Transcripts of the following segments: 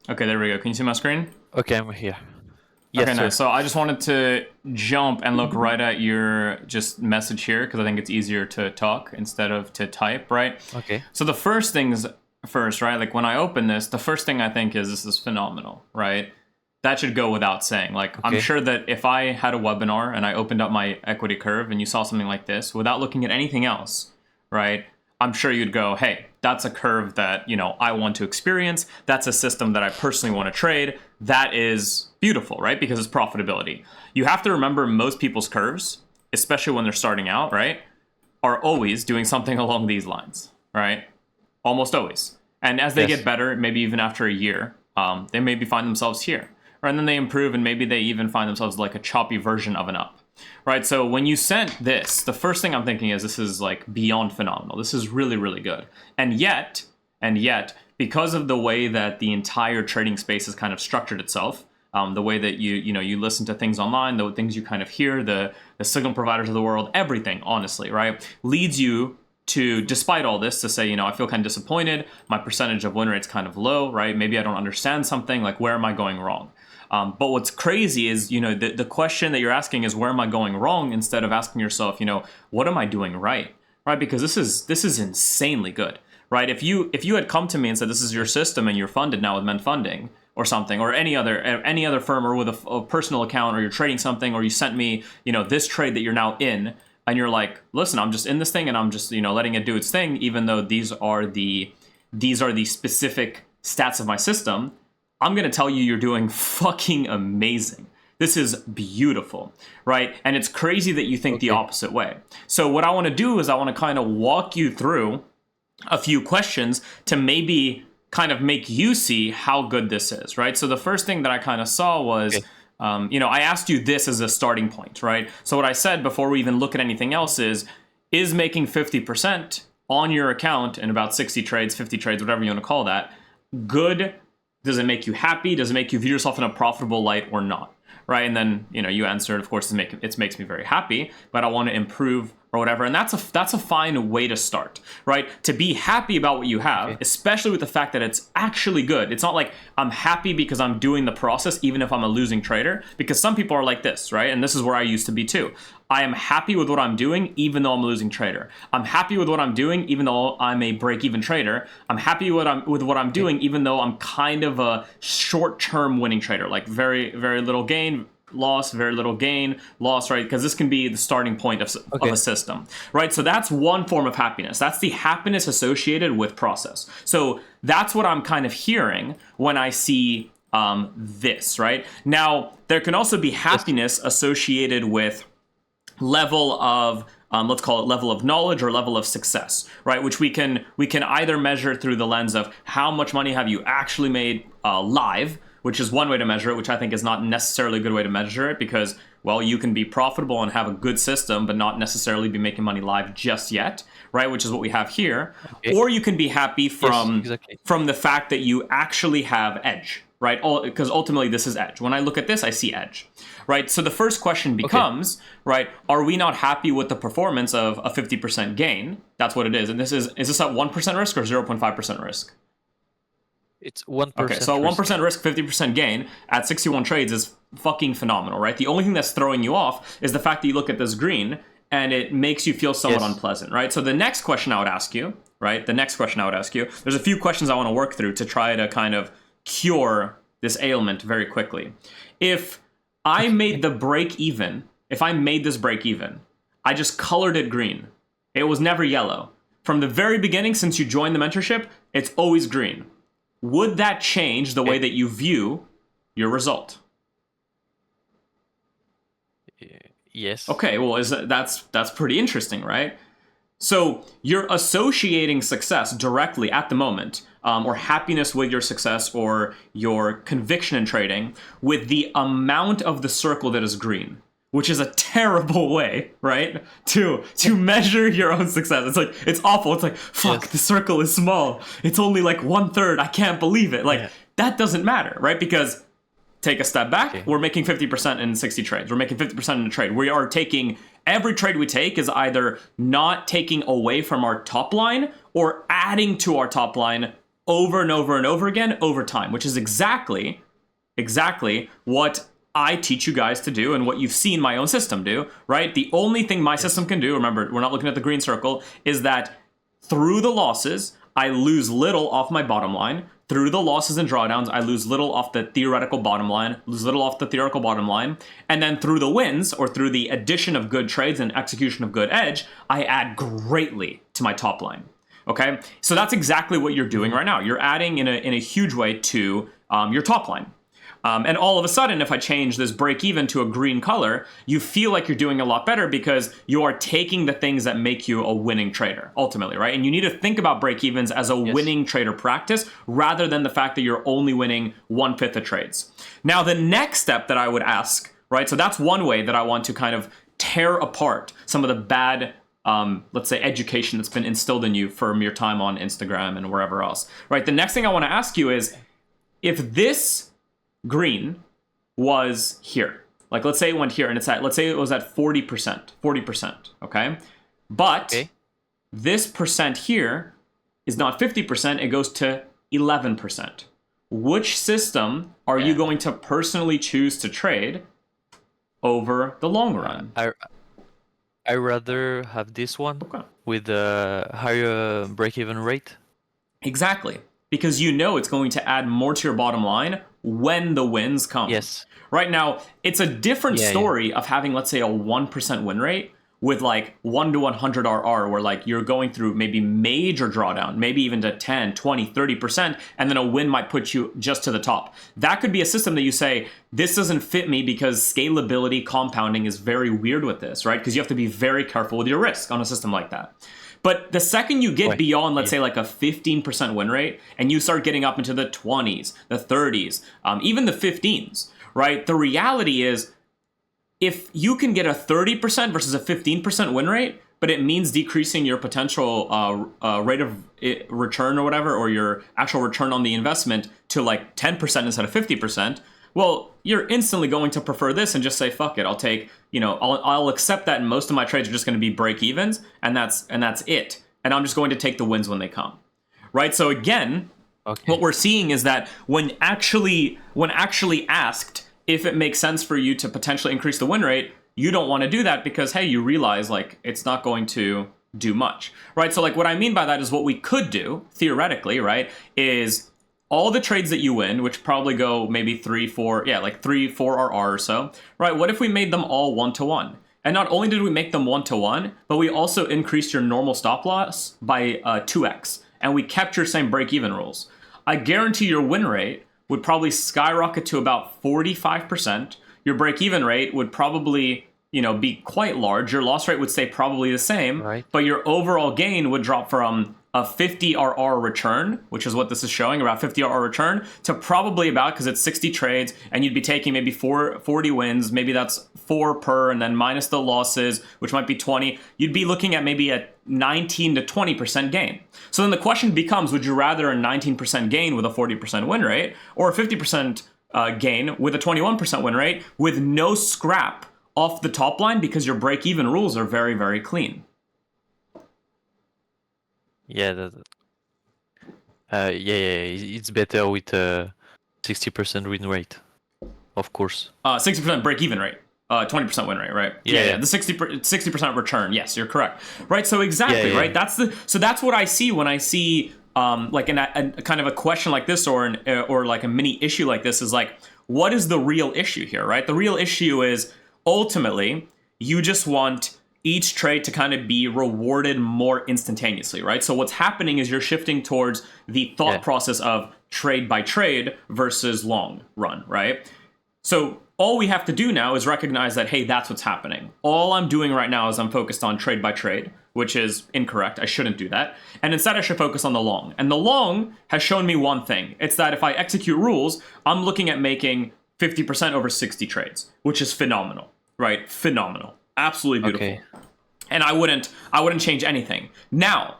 Okay, there we go. Can you see my screen? Okay, I'm here. Okay, Yes, nice. sir. So I just wanted to jump and look right at your just message here because I think it's easier to talk instead of to type, right? Okay. So the first things first, right? Like when I open this, the first thing I think is this is phenomenal, right? That should go without saying. Like I'm Okay. sure that if I had a webinar and I opened up my equity curve and you saw something like this without looking at anything else, right? I'm sure you'd go, hey, that's a curve that, I want to experience. That's a system that I personally want to trade. That is beautiful, right? Because it's profitability. You have to remember most people's curves, especially when they're starting out, right, are always doing something along these lines, right? Almost always. And as they get Yes. better, maybe even after a year, they maybe find themselves here. Right? And then they improve and maybe they even find themselves like a choppy version of an up. Right? So when you sent this, the first thing I'm thinking is this is like beyond phenomenal. This is really, really good. And yet, because of the way that the entire trading space has kind of structured itself, the way that you listen to things online, the things you kind of hear, the signal providers of the world, everything, honestly, right, leads you to, despite all this, to say, I feel kind of disappointed. My percentage of win rate's kind of low, right? Maybe I don't understand something. Like, where am I going wrong? But what's crazy is, the question that you're asking is, where am I going wrong? Instead of asking yourself, what am I doing right? Right? Because this is insanely good, right? If you had come to me and said this is your system and you're funded now with MENT funding or something, or any other firm, or with a personal account, or you're trading something, or you sent me, this trade that you're now in, and you're like, listen, I'm just in this thing and I'm just, letting it do its thing, even though these are the specific stats of my system, I'm going to tell you you're doing fucking amazing. This is beautiful, right? And it's crazy that you think the Okay. opposite way. So what I want to do is I want to kind of walk you through a few questions to maybe kind of make you see how good this is, right? So the first thing that I kind of saw was, Okay. I asked you this as a starting point, right? So what I said before we even look at anything else is making 50% on your account in about 60 trades, 50 trades, whatever you want to call that, good? Does it make you happy? Does it make you view yourself in a profitable light or not? Right? And then you answered, of course, it makes me very happy, but I want to improve or whatever. And that's a fine way to start, right? To be happy about what you have, Okay. especially with the fact that it's actually good. It's not like I'm happy because I'm doing the process, even if I'm a losing trader, because some people are like this, right? And this is where I used to be too. I am happy with what I'm doing, even though I'm a losing trader. I'm happy with what I'm doing, even though I'm a break-even trader. I'm happy with what I'm Okay. doing, even though I'm kind of a short-term winning trader, like very, very little gain, loss, very little gain, loss, right? Because this can be the starting point of a Okay. system, right? So that's one form of happiness. That's the happiness associated with process. So that's what I'm kind of hearing when I see this, right? Now, there can also be Yes. happiness associated with level of let's call it level of knowledge or level of success, right? Which we can either measure through the lens of how much money have you actually made live, which is one way to measure it, which I think is not necessarily a good way to measure it because, well, you can be profitable and have a good system but not necessarily be making money live just yet, right? Which is what we have here. Okay. Or you can be happy Yes, from exactly. the fact that you actually have edge, right? Because ultimately this is edge. When I look at this, I see edge, right? So the first question Okay. becomes, right, are we not happy with the performance of a 50% gain? That's what it is. And is this at 1% risk or 0.5% risk? It's Okay, so 1% risk. 1% risk, 50% gain at 61 trades is fucking phenomenal, right? The only thing that's throwing you off is the fact that you look at this green and it makes you feel somewhat Yes. unpleasant, right? So the next question I would ask you, right? The next question I would ask you, there's a few questions I want to work through to try to kind of cure this ailment very quickly. If I made Okay. the break even, if I made this break even, I just colored it green. It was never yellow. From the very beginning, since you joined the mentorship, it's always green. Would that change the way Okay. that you view your result? Yes. Okay, well, that's pretty interesting, right? So you're associating success directly at the moment, or happiness with your success, or your conviction in trading, with the amount of the circle that is green, which is a terrible way, right, to measure your own success. It's like it's awful. It's like fuck, the Yes. circle is small. It's only like 1/3. I can't believe it. Like Yeah. that doesn't matter, right? Because take a step back, Okay. we're making 50% in 60 trades. We're making 50% in a trade. We are taking every trade we take is either not taking away from our top line or adding to our top line over and over and over again over time, which is exactly what I teach you guys to do and what you've seen my own system do, right? The only thing my system can do, remember, we're not looking at the green circle, is that through the losses, I lose little off my bottom line. Through the losses and drawdowns, I lose little off the theoretical bottom line, and then through the wins, or through the addition of good trades and execution of good edge, I add greatly to my top line. Okay, so that's exactly what you're doing right now. You're adding in a huge way to your top line. And all of a sudden, if I change this break even to a green color, you feel like you're doing a lot better because you are taking the things that make you a winning trader, ultimately, right? And you need to think about break evens as a winning trader practice rather than the fact that you're only winning 1/5 of trades. Now, the next step that I would ask, right? So that's one way that I want to kind of tear apart some of the bad let's say education that's been instilled in you from your time on Instagram and wherever else, right? The next thing I want to ask you is, if this green was here, like let's say it went here and let's say it was at 40%, okay? But this percent here is not 50%, it goes to 11%. Which system are you going to personally choose to trade over the long run? I rather have this one with a higher break-even rate. Exactly. Because you know it's going to add more to your bottom line when the wins come. Yes. Right now, it's a different story of having, let's say, a 1% win rate with like 1 to 100 RR, where like you're going through maybe major drawdown, maybe even to 10, 20, 30%, and then a win might put you just to the top. That could be a system that you say, this doesn't fit me because scalability, compounding is very weird with this, right? Because you have to be very careful with your risk on a system like that. But the second you get beyond, let's say, like a 15% win rate, and you start getting up into the 20s, the 30s, even the 15s, right? The reality is, if you can get a 30% versus a 15% win rate, but it means decreasing your potential rate of return or whatever, or your actual return on the investment to like 10% instead of 50%, well, you're instantly going to prefer this and just say, fuck it, I'll take, I'll accept that, and most of my trades are just going to be break evens, and that's it. And I'm just going to take the wins when they come. Right? So again, what we're seeing is that when actually asked if it makes sense for you to potentially increase the win rate, you don't want to do that because, hey, you realize like it's not going to do much, right? So like what I mean by that is what we could do theoretically, right, is all the trades that you win, which probably go maybe 3, 4 RR or so, right? What if we made them all 1-to-1? And not only did we make them 1-to-1, but we also increased your normal stop loss by 2x, and we kept your same break-even rules. I guarantee your win rate would probably skyrocket to about 45%. Your break-even rate would probably, be quite large. Your loss rate would stay probably the same, but your overall gain would drop from a 50 RR return, which is what this is showing, about 50 RR return, to probably about, because it's 60 trades, and you'd be taking maybe 40 wins, maybe that's 4 per, and then minus the losses, which might be 20, you'd be looking at maybe a 19 to 20% gain. So then the question becomes, would you rather a 19% gain with a 40% win rate, or a 50% gain with a 21% win rate with no scrap off the top line because your break-even rules are very, very clean? Yeah, it's better with a 60% win rate, of course. 60% break-even rate, 20% win rate, right? Yeah. The 60% return. Yes, you're correct. Right. So exactly, right. That's what I see when I see like a kind of a question like this, or like a mini issue like this, is like, what is the real issue here, right? The real issue is ultimately you just want each trade to kind of be rewarded more instantaneously, right? So what's happening is you're shifting towards the thought process of trade by trade versus long run, right? So all we have to do now is recognize that, hey, that's what's happening. All I'm doing right now is I'm focused on trade by trade, which is incorrect. I shouldn't do that. And instead I should focus on the long. And the long has shown me one thing. It's that if I execute rules, I'm looking at making 50% over 60 trades, which is phenomenal, right? Phenomenal. Absolutely beautiful. And I wouldn't change anything. Now,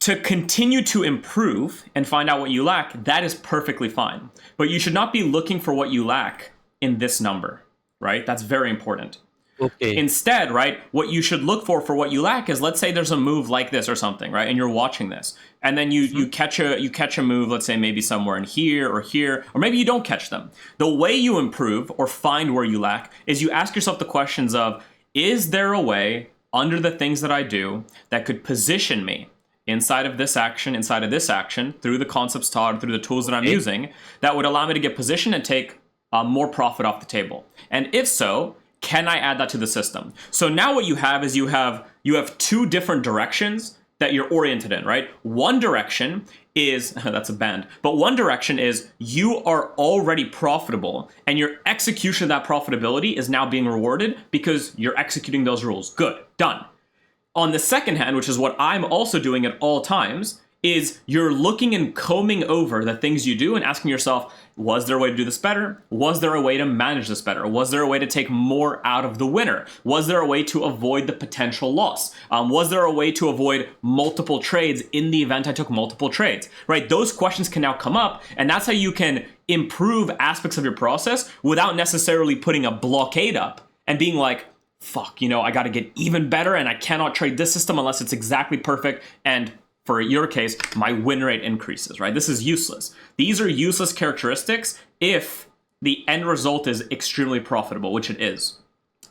to continue to improve and find out what you lack, that is perfectly fine. But you should not be looking for what you lack in this number, right? That's very important. Okay. Instead, right, what you should look for what you lack is, let's say there's a move like this or something, right, and you're watching this, and then you catch a move, let's say maybe somewhere in here, or maybe you don't catch them. The way you improve or find where you lack is you ask yourself the questions of, is there a way under the things that I do that could position me inside of this action, through the concepts taught, through the tools that I'm using, that would allow me to get positioned and take more profit off the table? And if so, can I add that to the system? So now what you have is you have two different directions that you're oriented in, right? One direction is, that's a band, but one direction is you are already profitable and your execution of that profitability is now being rewarded because you're executing those rules. Good, done. On the second hand, which is what I'm also doing at all times, is you're looking and combing over the things you do and asking yourself, was there a way to do this better? Was there a way to manage this better? Was there a way to take more out of the winner? Was there a way to avoid the potential loss? Was there a way to avoid multiple trades in the event I took multiple trades, right? Those questions can now come up, and that's how you can improve aspects of your process without necessarily putting a blockade up and being like, fuck, I got to get even better and I cannot trade this system unless it's exactly perfect. And for your case, my win rate increases, right? This is useless. These are useless characteristics if the end result is extremely profitable, which it is.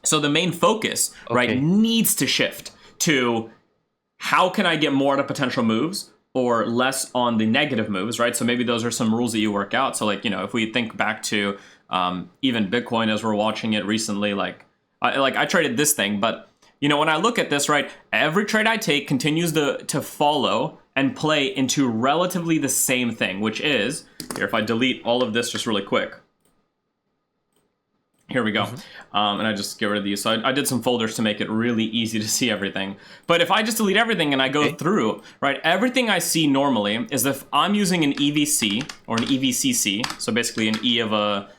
So the main focus, right, needs to shift to how can I get more out of potential moves or less on the negative moves, right? So maybe those are some rules that you work out. So if we think back to even Bitcoin as we're watching it recently, I traded this thing, but when I look at this, right, every trade I take continues to follow and play into relatively the same thing, which is, here, if I delete all of this just really quick. Here we go. And I just get rid of these. So I did some folders to make it really easy to see everything. But if I just delete everything and I go through, right, everything I see normally is if I'm using an EVC or an EVCC, so basically an E of a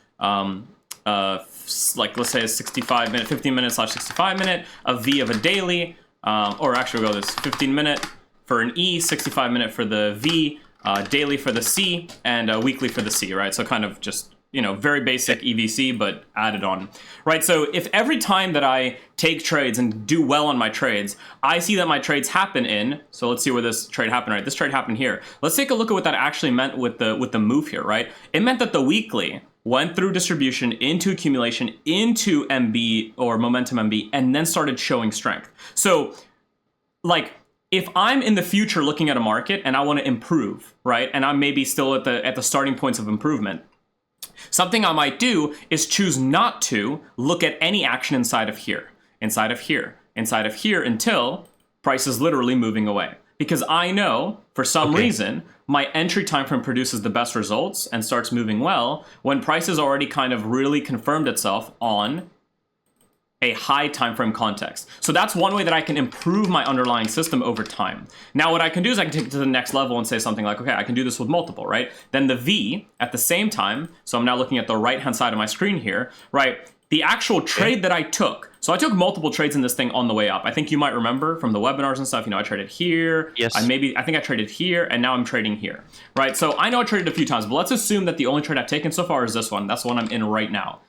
let's say a 65-minute, 15-minute/65-minute, a V of a daily, or actually we'll go this 15-minute for an E, 65-minute for the V, daily for the C, and weekly for the C, right? So kind of just, very basic EVC, but added on, right? So if every time that I take trades and do well on my trades, I see that my trades happen in, so let's see where this trade happened, right? This trade happened here. Let's take a look at what that actually meant with the move here, right? It meant that the weekly went through distribution into accumulation into MB or momentum MB and then started showing strength. So if I'm in the future looking at a market and I want to improve, right? And I'm maybe still at the starting points of improvement, something I might do is choose not to look at any action inside of here until price is literally moving away. Because I know, for some reason, my entry time frame produces the best results and starts moving well when price has already kind of really confirmed itself on a high time frame context. So that's one way that I can improve my underlying system over time. Now what I can do is I can take it to the next level and say something like, okay, I can do this with multiple, right? Then the V at the same time, so I'm now looking at the right-hand side of my screen here, right? The actual trade that I took, so I took multiple trades in this thing on the way up. I think you might remember from the webinars and stuff, I traded here. Yes. I think I traded here, and now I'm trading here, right? So I know I traded a few times, but let's assume that the only trade I've taken so far is this one. That's the one I'm in right now.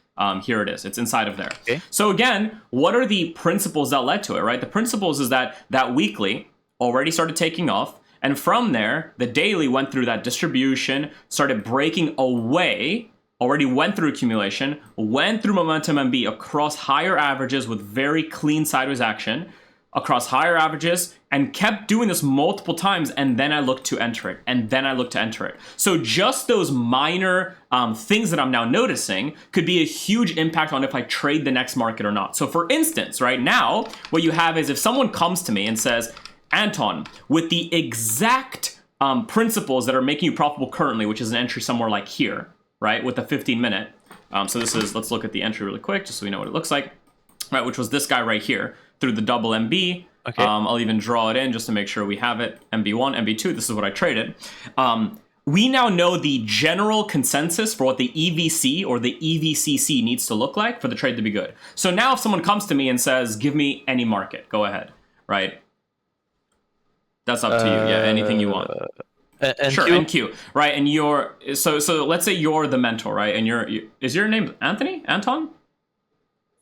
Here it is. It's inside of there. Okay. So again, what are the principles that led to it, right? The principles is that weekly already started taking off, and from there, the daily went through that distribution, started breaking away, already went through accumulation, went through momentum MB across higher averages with very clean sideways action, across higher averages, and kept doing this multiple times, and then I looked to enter it, So just those minor things that I'm now noticing could be a huge impact on if I trade the next market or not. So for instance, right now, what you have is if someone comes to me and says, Anton, with the exact principles that are making you profitable currently, which is an entry somewhere like here, right, with the 15-minute. So this is, let's look at the entry really quick, just so we know what it looks like, right, which was this guy right here, through the double MB. Okay. I'll even draw it in just to make sure we have it. MB1, MB2, this is what I traded. We now know the general consensus for what the EVC or the EVCC needs to look like for the trade to be good. So now if someone comes to me and says, give me any market, go ahead, right? That's up to you, yeah, anything you want. Sure, NQ, right? And you're so let's say you're the mentor, right? And is your name Anthony? Anton?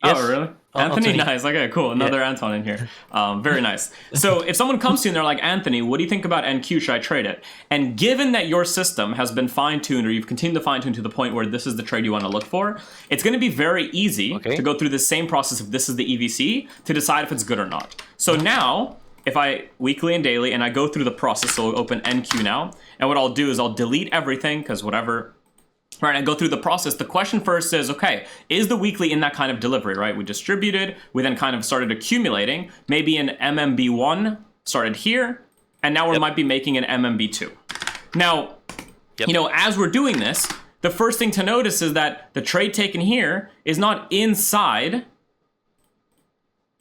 Yes. Oh, really? Anthony, nice. Okay, cool. Another Anton in here. Very nice. So if someone comes to you and they're like, Anthony, what do you think about NQ? Should I trade it? And given that your system has been fine-tuned, or you've continued to fine-tune to the point where this is the trade you want to look for, it's going to be very easy to go through the same process of this is the EVC to decide if it's good or not. So now, if I weekly and daily, and I go through the process, so we'll open NQ now, and what I'll do is I'll delete everything, because whatever. Right, I go through the process. The question first is, okay, is the weekly in that kind of delivery, right? We distributed, we then kind of started accumulating. Maybe an MMB1 started here, and now we might be making an MMB2. Now, you know, as we're doing this, the first thing to notice is that the trade taken here is not inside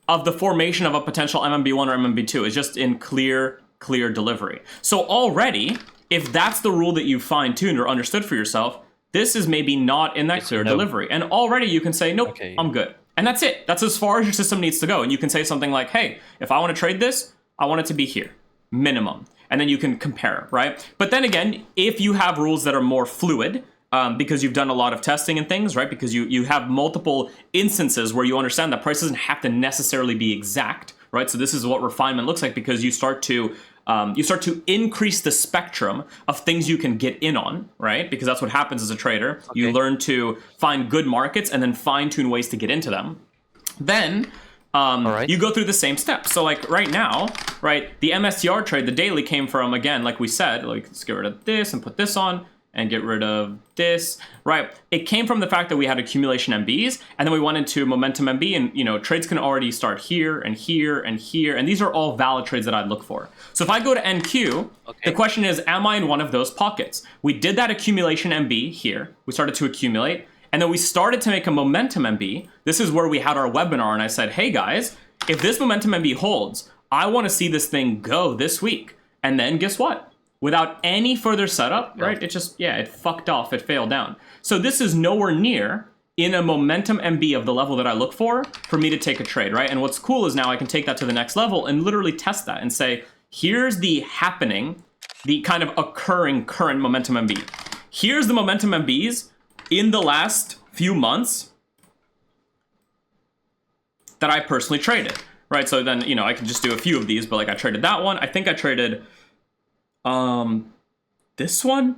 of the formation of a potential MMB1 or MMB2. It's just in clear delivery. So already, if that's the rule that you fine-tuned or understood for yourself, this is maybe not in that clear delivery. And already you can say, nope, I'm good. And that's it. That's as far as your system needs to go. And you can say something like, hey, if I want to trade this, I want it to be here, minimum. And then you can compare, right? But then again, if you have rules that are more fluid, because you've done a lot of testing and things, right? Because you have multiple instances where you understand that price doesn't have to necessarily be exact, right? So this is what refinement looks like, because you start to increase the spectrum of things you can get in on, right? Because that's what happens as a trader. You learn to find good markets and then fine-tune ways to get into them. Then you go through the same steps. So like right now, right, the MSTR trade, the daily came from, again, like we said, like let's get rid of this and put this on and get rid of this, right? It came from the fact that we had accumulation MBs, and then we went into momentum MB, and you know, trades can already start here and here and here, and these are all valid trades that I'd look for. So if I go to NQ, the question is, am I in one of those pockets? We did that accumulation MB here. We started to accumulate, and then we started to make a momentum MB. This is where we had our webinar, and I said, hey guys, if this momentum MB holds, I want to see this thing go this week. And then guess what? Without any further setup, right? It just, it fucked off. It failed down. So this is nowhere near in a momentum MB of the level that I look for me to take a trade, right? And what's cool is now I can take that to the next level and literally test that and say, here's the happening, the kind of occurring current momentum MB. Here's the momentum MBs in the last few months that I personally traded, right? So then, you know, I can just do a few of these, but like I traded that one. I think I traded this one,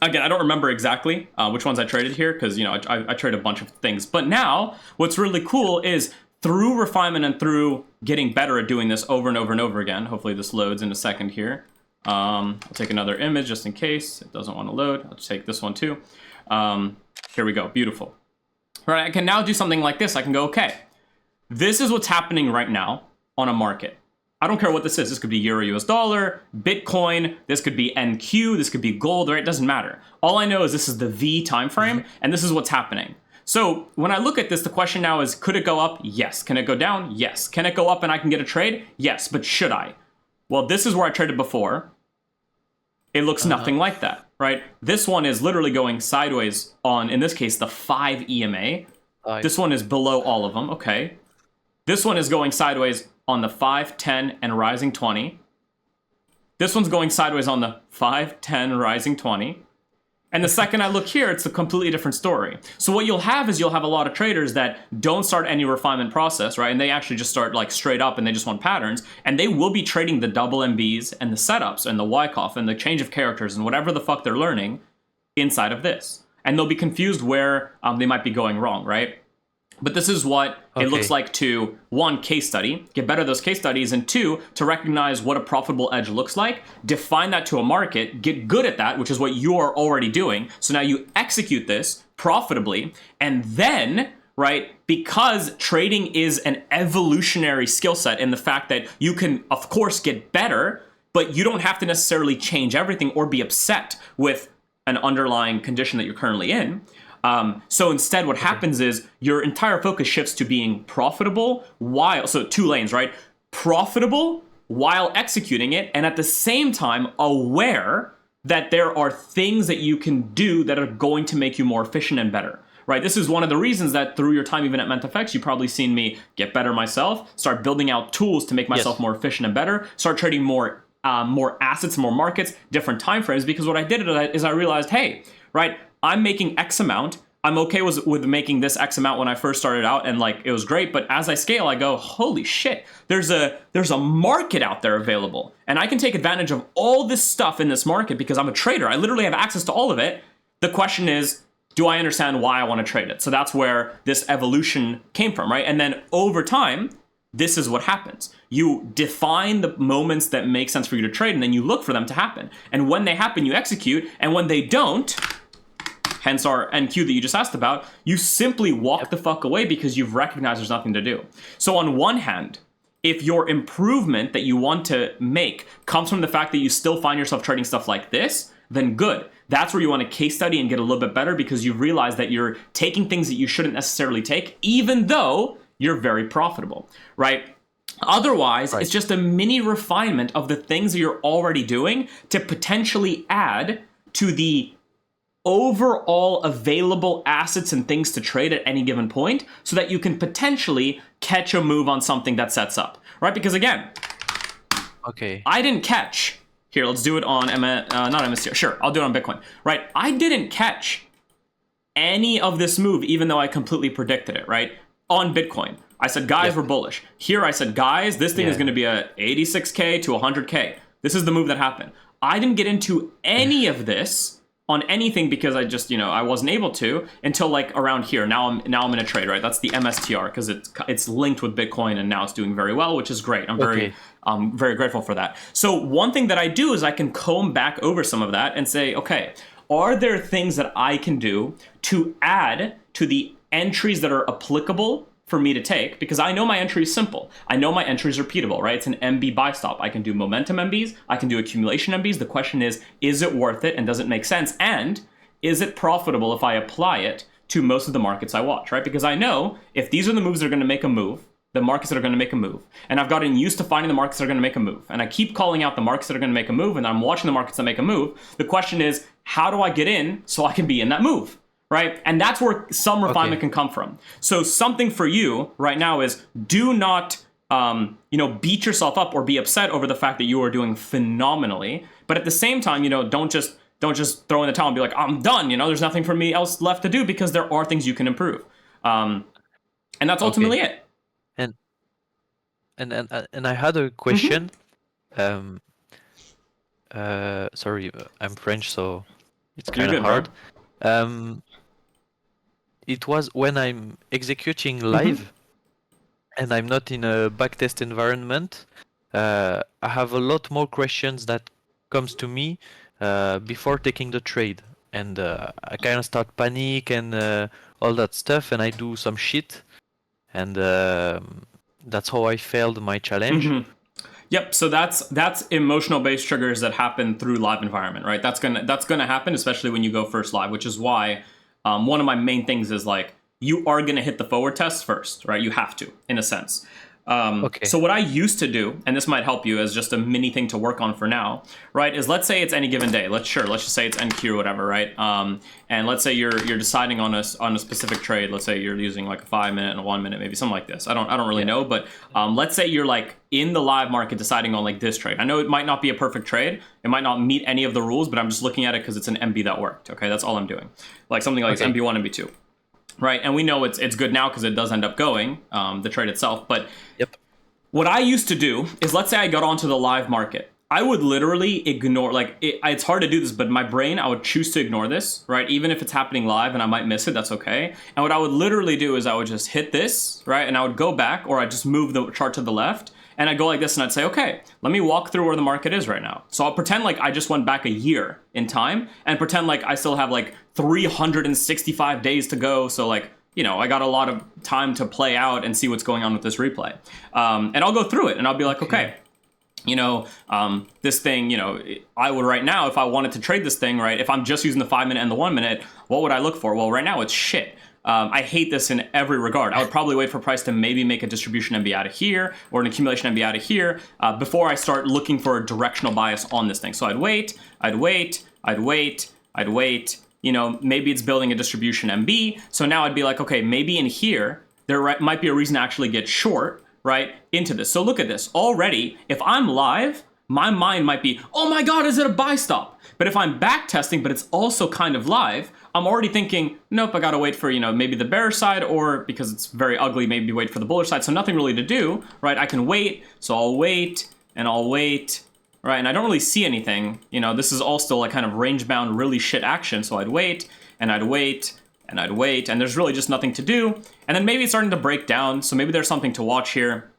again, I don't remember exactly which ones I traded here, because, you know, I traded a bunch of things. But now what's really cool is through refinement and through getting better at doing this over and over and over again. Hopefully this loads in a second here. I'll take another image just in case it doesn't want to load. I'll just take this one too. Here we go. Beautiful. All right, I can now do something like this. I can go, okay, this is what's happening right now on a market. I don't care what this is. This could be Euro, US dollar, Bitcoin. This could be NQ. This could be gold, right? It doesn't matter. All I know is this is the V time frame, and this is what's happening. So when I look at this, the question now is, could it go up? Yes. Can it go down? Yes. Can it go up and I can get a trade? Yes. But should I? Well, this is where I traded before. It looks nothing like that, right? This one is literally going sideways on, in this case, the 5 EMA. This one is below all of them. Okay. This one is going sideways on the 5, 10, and rising 20. This one's going sideways on the 5, 10, rising 20. And the second I look here, it's a completely different story. So what you'll have is you'll have a lot of traders that don't start any refinement process, right? And they actually just start like straight up and they just want patterns. And they will be trading the double MBs and the setups and the Wyckoff and the change of characters and whatever the fuck they're learning inside of this. And they'll be confused where they might be going wrong, right? But this is what it looks like to, one, case study, get better at those case studies, and two, to recognize what a profitable edge looks like, define that to a market, get good at that, which is what you are already doing. So now you execute this profitably, and then, right, because trading is an evolutionary skill set in the fact that you can, of course, get better, but you don't have to necessarily change everything or be upset with an underlying condition that you're currently in. So instead what happens is your entire focus shifts to being profitable while, so 2 lanes, right? Profitable while executing it, and at the same time aware that there are things that you can do that are going to make you more efficient and better, right? This is one of the reasons that through your time even at MENT you've probably seen me get better myself, start building out tools to make myself more efficient and better, start trading more assets, more markets, different time frames, because what I did is I realized, hey, right, I'm making X amount. I'm okay with making this X amount when I first started out, and like it was great. But as I scale, I go, holy shit, there's a market out there available, and I can take advantage of all this stuff in this market because I'm a trader. I literally have access to all of it. The question is, do I understand why I want to trade it? So that's where this evolution came from, right? And then over time, this is what happens. You define the moments that make sense for you to trade, and then you look for them to happen. And when they happen, you execute. And when they don't, hence our NQ that you just asked about, you simply walk the fuck away because you've recognized there's nothing to do. So on one hand, if your improvement that you want to make comes from the fact that you still find yourself trading stuff like this, then good. That's where you want to case study and get a little bit better because you realize that you're taking things that you shouldn't necessarily take, even though you're very profitable, right? Otherwise, it's just a mini refinement of the things that you're already doing to potentially add to the overall available assets and things to trade at any given point so that you can potentially catch a move on something that sets up, right? Because again, I didn't catch, here, let's do it on, not MSTR, sure, I'll do it on Bitcoin, right? I didn't catch any of this move even though I completely predicted it, right? On Bitcoin, I said, guys, we're bullish. Here, I said, guys, this thing is going to be a 86K to 100K. This is the move that happened. I didn't get into any of this on anything because I just, I wasn't able to until like around here. Now I'm in a trade, right? That's the MSTR because it's linked with Bitcoin and now it's doing very well, which is great. I'm very grateful for that. So one thing that I do is I can comb back over some of that and say, okay, are there things that I can do to add to the entries that are applicable for me to take? Because I know my entry is simple. I know my entry is repeatable, right? It's an MB buy stop. I can do momentum MBs. I can do accumulation MBs. The question is it worth it? And does it make sense? And is it profitable if I apply it to most of the markets I watch, right? Because I know if these are the moves that are going to make a move, the markets that are going to make a move, and I've gotten used to finding the markets that are going to make a move, and I keep calling out the markets that are going to make a move, and I'm watching the markets that make a move, the question is, how do I get in so I can be in that move? Right? And that's where some refinement can come from. So something for you right now is do not, beat yourself up or be upset over the fact that you are doing phenomenally. But at the same time, don't just throw in the towel and be like, I'm done. There's nothing for me else left to do because there are things you can improve. And that's ultimately it. And I had a question. Sorry, I'm French, so it's kind of hard. It was when I'm executing live and I'm not in a backtest environment, I have a lot more questions that comes to me before taking the trade. And I kind of start panic and all that stuff, and I do some shit. And that's how I failed my challenge. Yep. So that's emotional based triggers that happen through live environment, right? That's gonna happen, especially when you go first live, which is why one of my main things is like you are gonna hit the forward test first, right? You have to, in a sense. So what I used to do, and this might help you as just a mini thing to work on for now, right, is let's say it's any given day. Let's just say it's NQ or whatever, right? And let's say you're deciding on a specific trade. Let's say you're using like a 5 minute and a 1 minute, maybe something like this. I don't really know, but let's say you're like in the live market deciding on like this trade. I know it might not be a perfect trade. It might not meet any of the rules, but I'm just looking at it because it's an MB that worked. Okay, that's all I'm doing. Like something like MB1, MB2. Right, and we know it's good now because it does end up going, the trade itself. But what I used to do is, let's say I got onto the live market. I would literally ignore, it's hard to do this, but my brain, I would choose to ignore this, right? Even if it's happening live and I might miss it, that's okay. And what I would literally do is I would just hit this, right? And I would go back, or I'd just move the chart to the left. And I'd go like this and I'd say, okay, let me walk through where the market is right now. So I'll pretend like I just went back a year in time and pretend like I still have like 365 days to go. So like, I got a lot of time to play out and see what's going on with this replay. And I'll go through it and I'll be like, okay, this thing, I would right now, if I wanted to trade this thing, right, if I'm just using the 5 minute and the 1 minute, what would I look for? Well, right now it's shit. I hate this in every regard. I would probably wait for price to maybe make a distribution MB out of here or an accumulation MB out of here before I start looking for a directional bias on this thing. So I'd wait. Maybe it's building a distribution MB. So now I'd be like, okay, maybe in here, there might be a reason to actually get short, right, into this. So look at this. Already, if I'm live, my mind might be, oh my God, is it a buy stop? But if I'm back testing, but it's also kind of live, I'm already thinking, nope, I gotta wait for, maybe the bearish side, or because it's very ugly, maybe wait for the bullish side. So nothing really to do, right? I can wait, so I'll wait, and I'll wait, right? And I don't really see anything. This is all still like kind of range bound, really shit action. So I'd wait, and I'd wait, and I'd wait, and there's really just nothing to do. And then maybe it's starting to break down, so maybe there's something to watch here.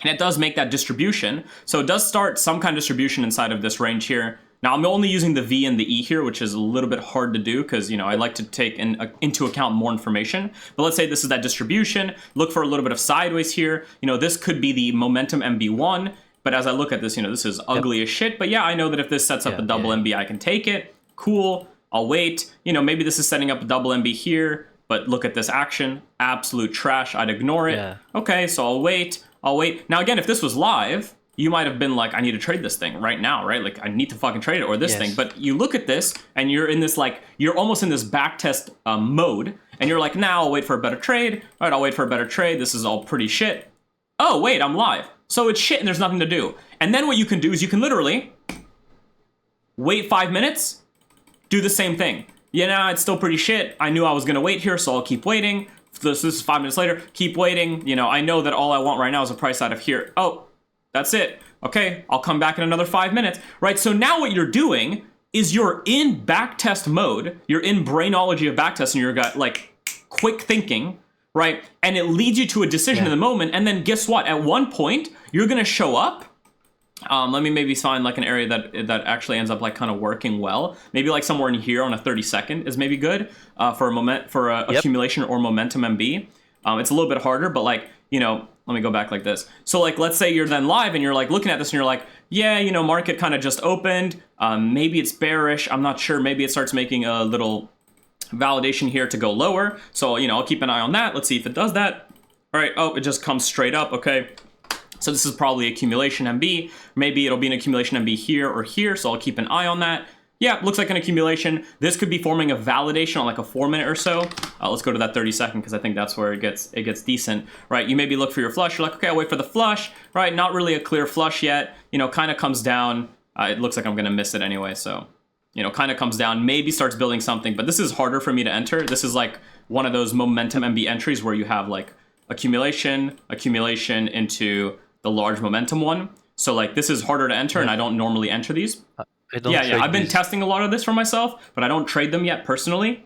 And it does make that distribution. So it does start some kind of distribution inside of this range here. Now, I'm only using the V and the E here, which is a little bit hard to do because, I like to take into account more information. But let's say this is that distribution. Look for a little bit of sideways here. This could be the momentum MB1. But as I look at this, this is ugly as shit. But yeah, I know that if this sets up a double MB, I can take it. Cool. I'll wait. Maybe this is setting up a double MB here. But look at this action. Absolute trash. I'd ignore it. Yeah. Okay, so I'll wait. Now, again, if this was live, you might have been like, I need to trade this thing right now, right? Like, I need to fucking trade it or this thing. But you look at this and you're in this, like, you're almost in this backtest mode. And you're like, now I'll wait for a better trade. All right, I'll wait for a better trade. This is all pretty shit. Oh, wait, I'm live. So it's shit and there's nothing to do. And then what you can do is you can literally wait 5 minutes, do the same thing. It's still pretty shit. I knew I was going to wait here, so I'll keep waiting. This is 5 minutes later. Keep waiting. I know that all I want right now is a price out of here. Oh, that's it. Okay, I'll come back in another 5 minutes. Right, so now what you're doing is you're in backtest mode. You're in brainology of backtest, and you're got like quick thinking, right? And it leads you to a decision in the moment. And then guess what? At one point, you're going to show up. Let me maybe find like an area that actually ends up like kind of working well. Maybe like somewhere in here on a 30-second is maybe good for a accumulation or momentum MB. It's a little bit harder, but like, let me go back like this. So like, let's say you're then live and you're like looking at this and you're like, yeah, market kind of just opened. Maybe it's bearish. I'm not sure. Maybe it starts making a little validation here to go lower. So, I'll keep an eye on that. Let's see if it does that. All right. Oh, it just comes straight up. Okay. So this is probably accumulation MB. Maybe it'll be an accumulation MB here or here. So I'll keep an eye on that. Yeah, looks like an accumulation. This could be forming a validation on like a 4 minute or so. Let's go to that 30-second because I think that's where it gets decent, right? You maybe look for your flush. You're like, okay, I'll wait for the flush, right? Not really a clear flush yet. Kind of comes down. It looks like I'm gonna miss it anyway. So, kind of comes down, maybe starts building something. But this is harder for me to enter. This is like one of those momentum MB entries where you have like accumulation into the large momentum one. So like this is harder to enter, and I don't normally enter these. I've been testing a lot of this for myself, but I don't trade them yet personally,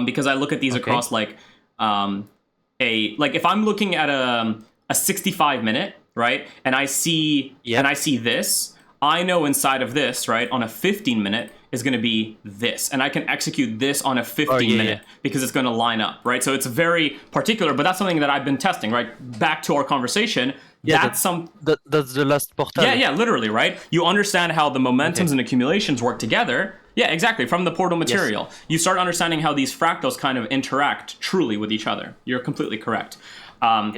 because I look at these across like if I'm looking at a 65 minute, right, and I see this, I know inside of this, right, on a 15 minute is going to be this, and I can execute this on a 15 minute because it's going to line up, right? So it's very particular, but that's something that I've been testing, right? Back to our conversation. That's the last portal. Yeah, literally, right? You understand how the momentums and accumulations work together. Yeah, exactly. From the portal material, you start understanding how these fractals kind of interact truly with each other. You're completely correct.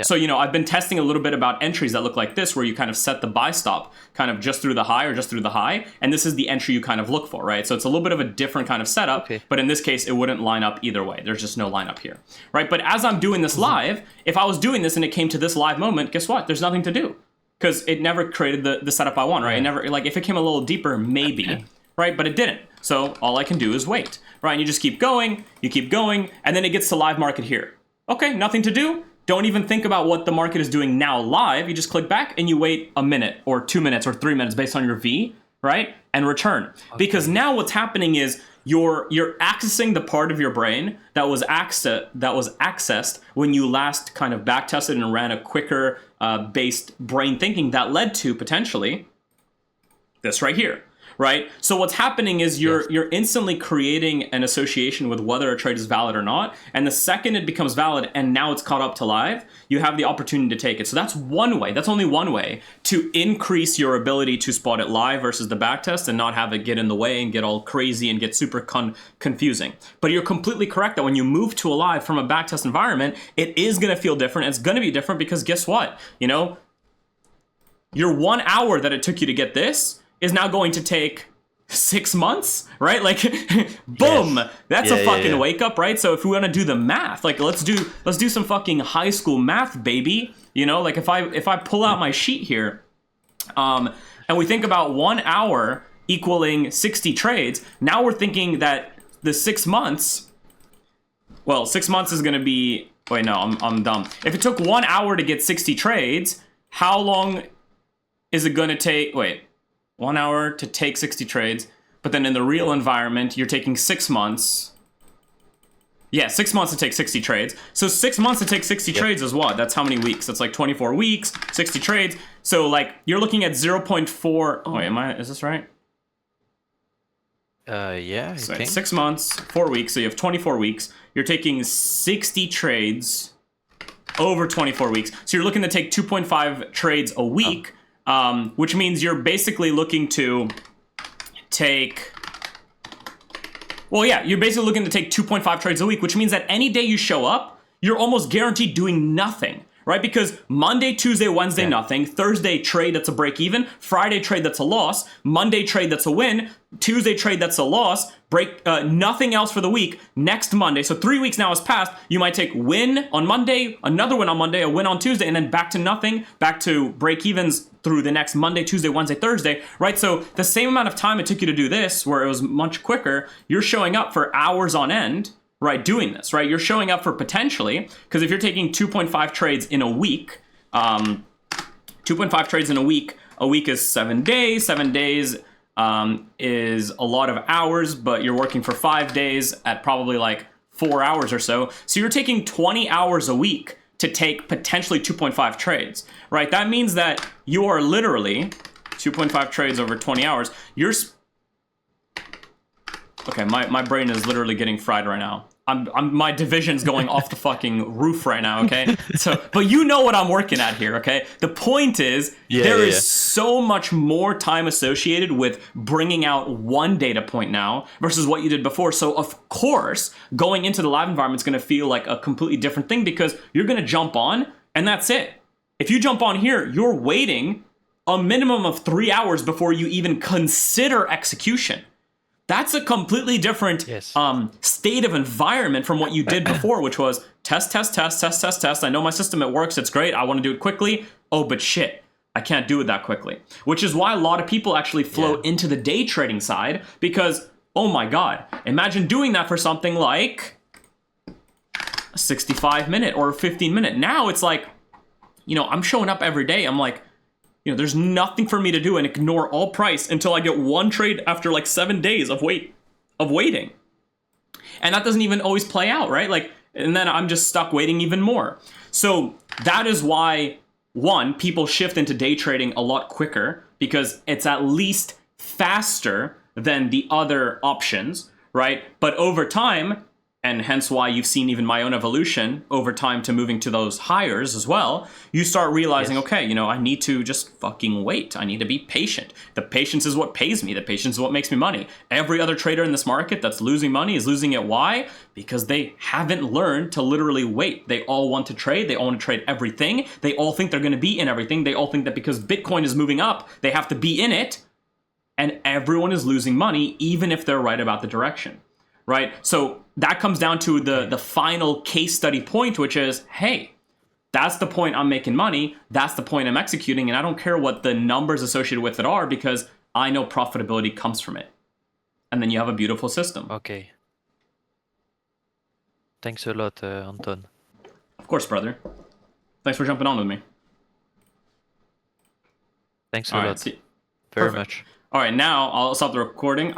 So, I've been testing a little bit about entries that look like this, where you kind of set the buy stop kind of just through the high or just through the high. And this is the entry you kind of look for, right? So it's a little bit of a different kind of setup, but in this case, it wouldn't line up either way. There's just no lineup here, right? But as I'm doing this live, if I was doing this and it came to this live moment, guess what? There's nothing to do because it never created the setup I want, right? It never, like if it came a little deeper, maybe, right? But it didn't. So all I can do is wait, right? And you just keep going, and then it gets to live market here. Okay, nothing to do. Don't even think about what the market is doing now live. You just click back and you wait a minute or 2 minutes or 3 minutes based on your V, right? And return. Because now what's happening is you're accessing the part of your brain that was accessed when you last kind of backtested and ran a quicker based brain thinking that led to potentially this right here. Right? So what's happening is you're instantly creating an association with whether a trade is valid or not. And the second it becomes valid and now it's caught up to live, you have the opportunity to take it. So that's one way. That's only one way to increase your ability to spot it live versus the backtest and not have it get in the way and get all crazy and get super confusing. But you're completely correct that when you move to a live from a backtest environment, it is going to feel different. It's going to be different because guess what? Your 1 hour that it took you to get this is now going to take 6 months, right? Like, boom, that's a fucking wake up, right? So if we want to do the math, like let's do some fucking high school math, baby. Like if I pull out my sheet here, and we think about 1 hour equaling 60 trades, now we're thinking that the 6 months, well, 6 months is going to be, wait, no, I'm dumb. If it took 1 hour to get 60 trades, how long is it going to take, wait, 1 hour to take 60 trades, but then in the real environment, you're taking 6 months. Yeah, 6 months to take 60 trades. So 6 months to take 60 trades is what? That's how many weeks? That's like 24 weeks, 60 trades. So like you're looking at 0.4. Oh, wait, is this right? Yeah, I So think. 6 months, 4 weeks. So you have 24 weeks. You're taking 60 trades over 24 weeks. So you're looking to take 2.5 trades a week, which means you're basically looking to take... Well, yeah, you're basically looking to take 2.5 trades a week, which means that any day you show up, you're almost guaranteed doing nothing, right? Because Monday, Tuesday, Wednesday, nothing. Thursday, trade that's a break even. Friday, trade that's a loss. Monday, trade that's a win. Tuesday, trade that's a loss. Nothing else for the week. Next Monday, so 3 weeks now has passed. You might take win on Monday, another win on Monday, a win on Tuesday, and then back to nothing, back to break evens through the next Monday, Tuesday, Wednesday, Thursday, right? So the same amount of time it took you to do this, where it was much quicker, you're showing up for hours on end, right, doing this, right? You're showing up for potentially, because if you're taking 2.5 trades in a week, 2.5 trades in a week is 7 days. 7 days is a lot of hours, but you're working for 5 days at probably like 4 hours or so. So you're taking 20 hours a week to take potentially 2.5 trades, right? That means that you are literally 2.5 trades over 20 hours. Okay, my brain is literally getting fried right now. My division's going off the fucking roof right now, okay? So, but you know what I'm working at here, okay? The point is, there is so much more time associated with bringing out one data point now versus what you did before. So, of course, going into the live environment is going to feel like a completely different thing because you're going to jump on and that's it. If you jump on here, you're waiting a minimum of 3 hours before you even consider execution. That's a completely different state of environment from what you did before, which was test. I know my system, it works, it's great. I want to do it quickly. Oh, but shit, I can't do it that quickly. Which is why a lot of people actually flow into the day trading side because, oh my God, imagine doing that for something like a 65-minute or a 15-minute. Now it's like, I'm showing up every day. I'm like, there's nothing for me to do and ignore all price until I get one trade after like 7 days of waiting. And that doesn't even always play out, right? Like, and then I'm just stuck waiting even more. So that is why, one, people shift into day trading a lot quicker because it's at least faster than the other options, right? But over time, and hence why you've seen even my own evolution over time to moving to those hires as well, you start realizing, okay, I need to just fucking wait. I need to be patient. The patience is what pays me. The patience is what makes me money. Every other trader in this market that's losing money is losing it. Why? Because they haven't learned to literally wait. They all want to trade. They all want to trade everything. They all think they're going to be in everything. They all think that because Bitcoin is moving up, they have to be in it. And everyone is losing money, even if they're right about the direction. Right? So that comes down to the final case study point, which is, hey, that's the point I'm making money. That's the point I'm executing. And I don't care what the numbers associated with it are because I know profitability comes from it. And then you have a beautiful system. Okay. Thanks a lot, Anton. Of course, brother. Thanks for jumping on with me. Thanks a lot. See. Very much. All right, now I'll stop the recording.